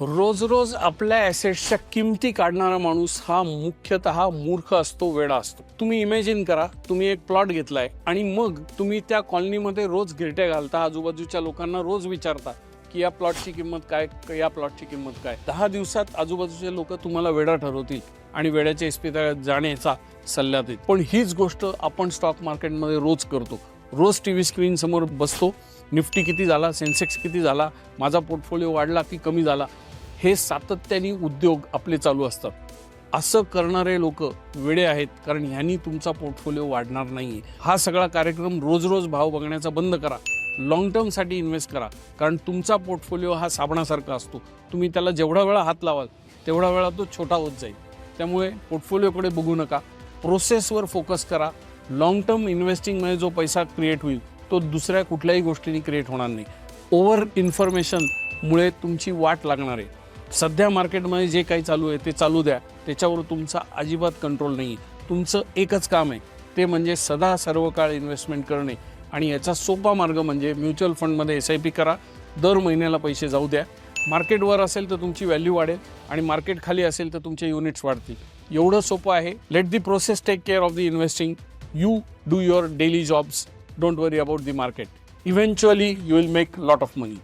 रोज रोज आपल्या ॲसेट्सच्या किमती काढणारा माणूस हा मुख्यतः मूर्ख असतो, वेडा असतो. तुम्ही इमॅजिन करा, तुम्ही एक प्लॉट घेतलाय आणि मग तुम्ही त्या कॉलनीमध्ये रोज गिरट्या घालता, आजूबाजूच्या लोकांना रोज विचारता की या प्लॉटची किंमत काय, या प्लॉटची किंमत काय. 10 दिवसात आजूबाजूचे लोक तुम्हाला वेडा ठरवतील आणि वेड्याच्या इस्पितळात जाण्याचा सल्ला देतील. पण हीच गोष्ट आपण स्टॉक मार्केटमध्ये रोज करतो. रोज टीव्ही स्क्रीन समोर बसतो, निफ्टी किती झाला, सेन्सेक्स किती झाला, माझा पोर्टफोलिओ वाढला की कमी झाला, हे सातत्याने उद्योग आपले चालू असतात. असं करणारे लोक वेडे आहेत, कारण ह्यांनी तुमचा पोर्टफोलिओ वाढणार नाही. हा सगळा कार्यक्रम रोज रोज भाव बघण्याचा बंद करा. लॉंग टर्मसाठी इन्व्हेस्ट करा, कारण तुमचा पोर्टफोलिओ हा साबणासारखा असतो. तुम्ही त्याला जेवढा वेळा हात लावाल तेवढा वेळा तो छोटा होत जाईल. त्यामुळे पोर्टफोलिओकडे बघू नका, प्रोसेसवर फोकस करा. लॉंग टर्म इन्व्हेस्टिंगमध्ये जो पैसा क्रिएट होईल तो दुसऱ्या कुठल्याही गोष्टीने क्रिएट होणार नाही. ओव्हर इन्फॉर्मेशनमुळे तुमची वाट लागणार आहे. सध्या मार्केटमध्ये जे काही चालू आहे ते चालू द्या, त्याच्यावर तुमचा अजिबात कंट्रोल नाही. तुमचं एकच काम आहे, ते म्हणजे सदा सर्व काळ इन्व्हेस्टमेंट करणे. आणि याचा सोपा मार्ग म्हणजे म्युच्युअल फंडमध्ये SIP करा. दर महिन्याला पैसे जाऊ द्या. मार्केटवर असेल तर तुमची व्हॅल्यू वाढेल आणि मार्केट खाली असेल तर तुमचे युनिट्स वाढतील. एवढं सोपं आहे. Let the process take care of the investing. You do your daily jobs. Don't worry about the market. Eventually, you will make a lot of money.